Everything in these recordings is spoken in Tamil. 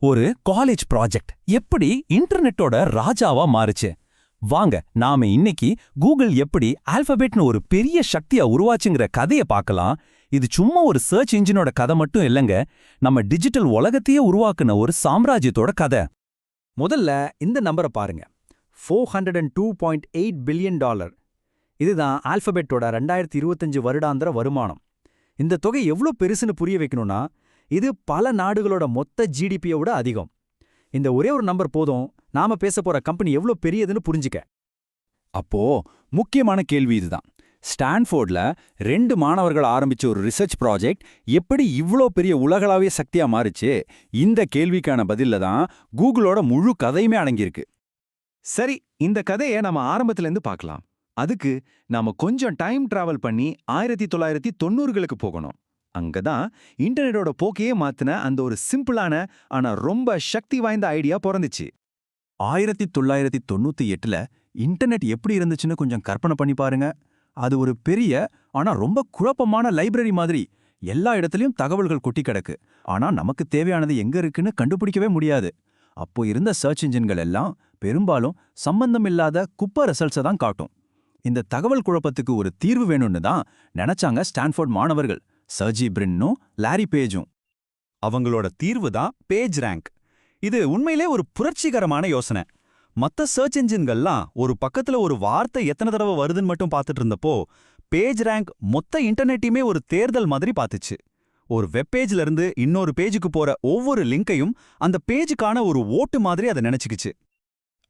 ஒரு காலேஜ் ப்ராஜெக்ட் எப்படி இன்டர்நெட்டோட ராஜாவா மாறுச்சு. வாங்க நாம இன்னைக்கு கூகுள் எப்படி ஆல்பபெட்னு ஒரு பெரிய சக்தியா உருவாச்சுங்கிற கதையை பார்க்கலாம். இது சும்மா ஒரு சர்ச் இன்ஜினோட கதை மட்டும் இல்லைங்க, நம்ம டிஜிட்டல் உலகத்தையே உருவாக்குன ஒரு சாம்ராஜ்யத்தோட கதை. முதல்ல இந்த நம்பரை பாருங்க, $402.8 பில்லியன். இதுதான் ஆல்பபெட்டோட 2025 வருடாந்திர வருமானம். இந்த தொகை எவ்வளோ பெருசுன்னு புரிய வைக்கணும்னா, இது பல நாடுகளோட மொத்த ஜிடிபியை விட அதிகம். இந்த ஒரே ஒரு நம்பர் போதும் நாம பேச போற கம்பெனி எவ்வளோ பெரியதுன்னு புரிஞ்சுக்க. அப்போ முக்கியமான கேள்வி இதுதான். ஸ்டான்ஃபோர்ட்ல 2 மாணவர்கள் ஆரம்பிச்ச ஒரு ரிசர்ச் ப்ராஜெக்ட் எப்படி இவ்ளோ பெரிய உலகளாவிய சக்தியா மாறுச்சு? இந்த கேள்விக்கான பதில்ல தான் கூகுளோட முழு கதையுமே அடங்கியிருக்கு. சரி, இந்த கதையை நம்ம ஆரம்பத்திலேருந்து பார்க்கலாம். அதுக்கு நாம கொஞ்சம் டைம் டிராவல் பண்ணி 1990களுக்கு போகணும். அங்கதான் இன்டர்நெட்டோட போக்கையே மாத்தின அந்த ஒரு சிம்பிளான ஆனா ரொம்ப சக்தி வாய்ந்த ஐடியா பிறந்துச்சு. 1998ல இன்டர்நெட் எப்படி இருந்துச்சுன்னு கொஞ்சம் கற்பனை பண்ணி பாருங்க. அது ஒரு பெரிய ஆனா ரொம்ப குழப்பமான லைப்ரரி மாதிரி. எல்லா இடத்துலயும் தகவல்கள் கொட்டி கிடக்கு. ஆனா நமக்கு தேவையானது எங்க இருக்குன்னு கண்டுபிடிக்கவே முடியாது. அப்போ இருந்த சர்ச் இன்ஜின்கள் எல்லாம் பெரும்பாலும் சம்பந்தமில்லாத குப்பை ரிசல்ட்ஸை தான் காட்டும். இந்த தகவல் குழப்பத்துக்கு ஒரு தீர்வு வேணும்னு தான் நினைச்சாங்க ஸ்டான்ஃபோர்ட் மாணவர்கள், சர்ஜி பிரின்னும் லாரி பேஜும். அவங்களோட தீர்வு தான் பேஜ் ரேங்க். இது உண்மையிலே ஒரு புரட்சிகரமான யோசனை. மத்த சர்ச் என்ஜின்கள்லாம் ஒரு பக்கத்துல ஒரு வார்த்தை எத்தனை தடவை வருதுன்னு மட்டும் பார்த்துட்டு இருந்தப்போ, பேஜ் ரேங்க் மொத்த இன்டர்நெட்டையுமே ஒரு தேர்தல் மாதிரி பார்த்துச்சு. ஒரு வெப்பேஜ்ல இருந்து இன்னொரு பேஜுக்கு போற ஒவ்வொரு லிங்கையும் அந்த பேஜுக்கான ஒரு ஓட்டு மாதிரி அதை நினைச்சுக்கிச்சு.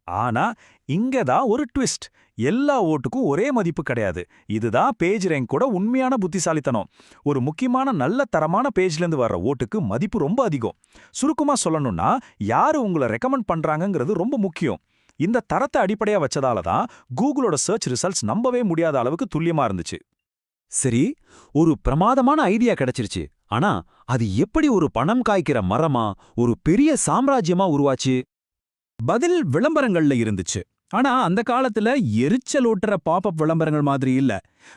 ஆனா இங்கதான் ஒரு ட்விஸ்ட். எல்லா ஓட்டுக்கும் ஒரே மதிப்பு கிடையாது. இதுதான் பேஜ் ரேங்கோட உண்மையான புத்திசாலித்தனம். ஒரு முக்கியமான நல்ல தரமான பேஜ்லேருந்து வர்ற ஓட்டுக்கு மதிப்பு ரொம்ப அதிகம். சுருக்கமா சொல்லணும்னா, யாரு உங்களை ரெக்கமெண்ட் பண்றாங்கங்கிறது ரொம்ப முக்கியம். இந்த தரத்தை அடிப்படையா வச்சதால தான் கூகுளோட சர்ச் ரிசல்ட்ஸ் நம்பவே முடியாத அளவுக்கு துல்லியமா இருந்துச்சு. சரி, ஒரு பிரமாதமான ஐடியா கிடைச்சிருச்சு. ஆனா அது எப்படி ஒரு பணம் காய்க்கிற மரமா, ஒரு பெரிய சாம்ராஜ்யமா உருவாச்சு? பதில் விளம்பரங்கள்ல இருந்துச்சு. ஆனா அந்த காலத்துல எரிச்சல் ஊட்டுற பாப்அப் விளம்பரங்கள் மாதிரி இல்ல.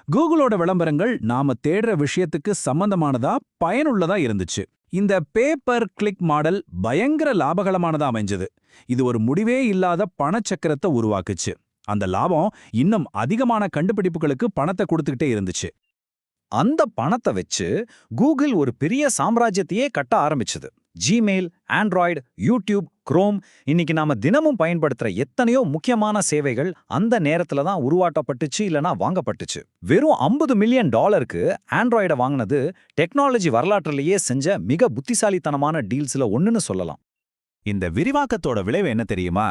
கூகுளோட விளம்பரங்கள் நாம தேடுற விஷயத்துக்கு சம்பந்தமானதா, பயனுள்ளதா இருந்துச்சு. இந்த பேப்பர் கிளிக் மாடல் பயங்கர லாபகரமானதா அமைஞ்சது. இது ஒரு முடிவே இல்லாத பணச்சக்கரத்தை உருவாக்குச்சு. அந்த லாபம் இன்னும் அதிகமான கண்டுபிடிப்புகளுக்கு பணத்தை கொடுத்துக்கிட்டே இருந்துச்சு. அந்த பணத்தை வச்சு கூகுள் ஒரு பெரிய சாம்ராஜ்யத்தையே கட்ட ஆரம்பிச்சது. ஜிமெயில், ஆண்ட்ராய்டு, யூடியூப், குரோம், இன்னைக்கு நாம தினமும் பயன்படுத்துற எத்தனையோ முக்கியமான சேவைகள் அந்த நேரத்துல தான் உருவாக்கப்பட்டுச்சு, இல்லனா வாங்கப்பட்டுச்சு. வெறும் $50 மில்லியன் ஆண்ட்ராய்டை வாங்கினது டெக்னாலஜி வரலாற்றிலேயே செஞ்ச மிக புத்திசாலித்தனமான டீல்ஸ்ல ஒண்ணுன்னு சொல்லலாம். இந்த விரிவாக்கத்தோட விளைவு என்ன தெரியுமா?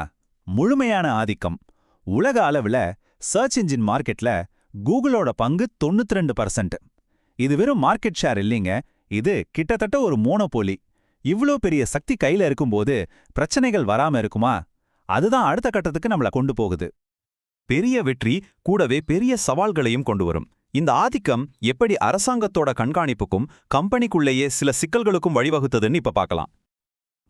முழுமையான ஆதிக்கம். உலக அளவுல சர்ச் இன்ஜின் மார்க்கெட்ல கூகுளோட பங்கு 92%. இது வெறும் மார்க்கெட் ஷேர் இல்லைங்க, இது கிட்டத்தட்ட ஒரு மோனோபோலி. இவ்ளோ பெரிய சக்தி கையில இருக்கும்போது பிரச்சனைகள் வராம இருக்குமா? அதுதான் அடுத்த கட்டத்துக்கு நம்மள கொண்டு போகுது. பெரிய வெற்றி கூடவே பெரிய சவால்களையும் கொண்டு வரும். இந்த ஆதிக்கம் எப்படி அரசாங்கத்தோட கண்காணிப்புக்கும் கம்பெனிக்குள்ளேயே சில சிக்கல்களுக்கும் வழிவகுத்ததுன்னு இப்ப பார்க்கலாம்.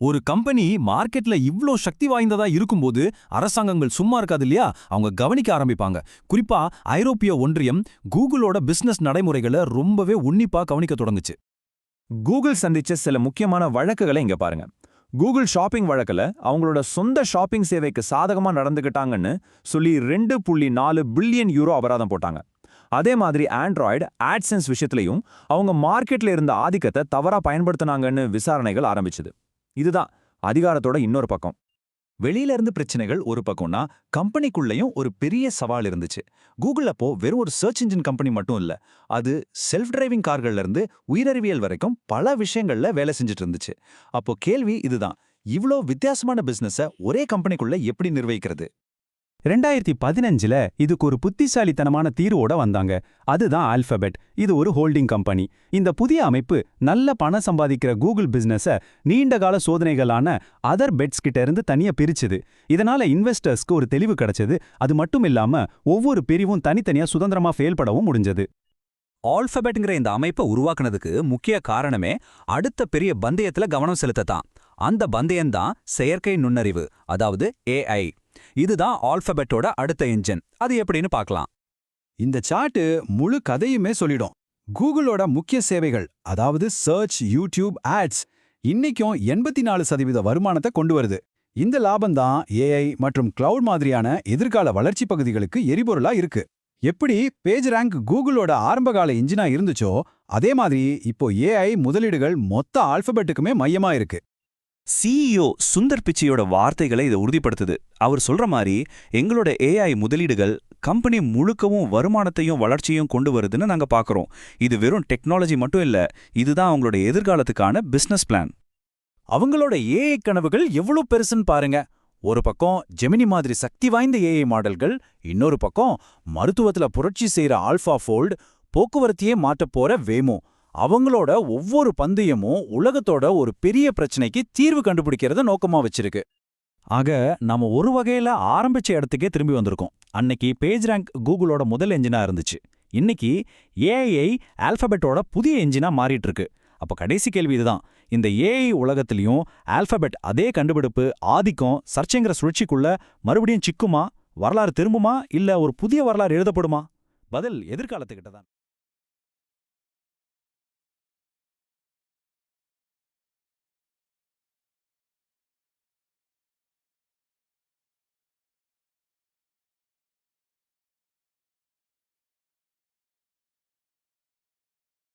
ஒரு கம்பெனி மார்க்கெட்ல இவ்ளோ சக்தி வாய்ந்ததா இருக்கும்போது அரசாங்கங்கள் சும்மா இருக்காது இல்லையா? அவங்க கவனிக்க ஆரம்பிப்பாங்க. குறிப்பா ஐரோப்பிய ஒன்றியம் கூகுளோட பிசினஸ் நடைமுறைகளை ரொம்பவே உன்னிப்பா கவனிக்க தொடங்குச்சு. கூகுள் சந்திச்ச சில முக்கியமான வழக்குகளை இங்க பாருங்க. கூகுள் ஷாப்பிங் வழக்குல அவங்களோட சொந்த ஷாப்பிங் சேவைக்கு சாதகமா நடந்துகிட்டாங்கன்னு சொல்லி €2.4 பில்லியன் அபராதம் போட்டாங்க. அதே மாதிரி ஆண்ட்ராய்டு ஆட்சென்ஸ் விஷயத்திலையும் அவங்க மார்க்கெட்ல இருந்த ஆதிக்கத்தை தவறா பயன்படுத்தினாங்கன்னு விசாரணைகள் ஆரம்பிச்சது. இதுதான் அதிகாரத்தோட இன்னொரு பக்கம். வெளியில இருந்து பிரச்சனைகள் ஒரு பக்கம்னா, கம்பெனிக்குள்ளேயும் ஒரு பெரிய சவால் இருந்துச்சு. கூகுள் அப்போ வெறும் ஒரு சர்ச் இன்ஜின் கம்பெனி மட்டும் இல்ல, அது செல்ஃப் டிரைவிங் கார்கள்ல இருந்து உயிரறிவியல் வரைக்கும் பல விஷயங்கள்ல வேலை செஞ்சுட்டு இருந்துச்சு. அப்போ கேள்வி இதுதான், இவ்ளோ வித்தியாசமான பிசினஸை ஒரே கம்பெனிக்குள்ள எப்படி நிர்வகிக்கிறது? 2015ல இதுக்கு ஒரு புத்திசாலித்தனமான தீர்வோட வந்தாங்க. அதுதான் ஆல்பபெட். இது ஒரு ஹோல்டிங் கம்பெனி. இந்த புதிய அமைப்பு நல்ல பணம் சம்பாதிக்கிற கூகுள் பிசினஸை நீண்டகால சோதனைகளான அதர் பெட்ஸ் கிட்ட இருந்து தனியா பிரிச்சுது. இதனால இன்வெஸ்டர்ஸ்க்கு ஒரு தெளிவு கிடைச்சது. அது மட்டும் இல்லாம ஒவ்வொரு பிரிவும் தனித்தனியா சுதந்திரமா செயல்படவும் முடிஞ்சது. ஆல்பபெட்ங்கிற இந்த அமைப்பை உருவாக்குனதுக்கு முக்கிய காரணமே அடுத்த பெரிய பந்தயத்துல கவனம் செலுத்தத்தான். அந்த பந்தயம்தான் செயற்கை நுண்ணறிவு, அதாவது AI. இதுதான் ஆல்பபெட்டோட அடுத்த இன்ஜின். அது எப்படின்னு பார்க்கலாம். இந்த சார்ட்டு முழு கதையுமே சொல்லிடும். கூகுளோட முக்கிய சேவைகள், அதாவது சர்ச், யூடியூப், ஆட்ஸ், இன்னைக்கும் 84% வருமானத்தை கொண்டு வருது. இந்த லாபம் தான் ஏஐ மற்றும் கிளவுட் மாதிரியான எதிர்கால வளர்ச்சி பகுதிகளுக்கு எரிபொருளா இருக்கு. எப்படி பேஜ்ரேங்க் கூகுளோட ஆரம்பகால இன்ஜினா இருந்துச்சோ அதே மாதிரி இப்போ ஏஐ முதலீடுகள் மொத்த ஆல்பபெட்டுக்குமே மையமா இருக்கு. சிஇஓ சுந்தர் பிச்சையோட வார்த்தைகளை இதை உறுதிப்படுத்துது. அவர் சொல்ற மாதிரி எங்களோட ஏஐ முதலீடுகள் கம்பெனி முழுக்கவும் வருமானத்தையும் வளர்ச்சியும் கொண்டு வருதுன்னு நாங்க பார்க்கறோம். இது வெறும் டெக்னாலஜி மட்டும் இல்ல, இதுதான் அவங்களோட எதிர்காலத்துக்கான பிசினஸ் பிளான். அவங்களோட ஏஐ கனவுகள் எவ்வளவு பெருசுன்னு பாருங்க. ஒரு பக்கம் ஜெமினி மாதிரி சக்தி வாய்ந்த ஏஐ மாடல்கள், இன்னொரு பக்கம் மருத்துவத்துல புரட்சி செய்யற ஆல்ஃபா ஃபோல்ட், போக்குவரத்தையே மாற்றப் போற வேமோ. அவங்களோட ஒவ்வொரு பந்தயமும் உலகத்தோட ஒரு பெரிய பிரச்சனைக்கு தீர்வு கண்டுபிடிக்கிறத நோக்கமா வச்சிருக்கு. ஆக நாம ஒரு வகையில ஆரம்பிச்ச இடத்துக்கே திரும்பி வந்திருக்கோம். அன்னைக்கு பேஜ்ரேங்க் கூகுளோட முதல் என்ஜினா இருந்துச்சு. இன்னைக்கு ஏஐ ஆல்பபெட்டோட புதிய என்ஜினா மாறிட்டு இருக்கு. அப்ப கடைசி கேள்வி இதுதான், இந்த ஏஐ உலகத்திலையும் ஆல்பபெட் அதே கண்டுபிடிப்பு, ஆதிக்கம், சர்ச்சைங்கிற சுழற்சிக்குள்ள மறுபடியும் சிக்குமா? வரலாறு திரும்புமா? இல்ல ஒரு புதிய வரலாறு எழுதப்படுமா? பதில் எதிர்காலத்துக்கிட்ட தான்.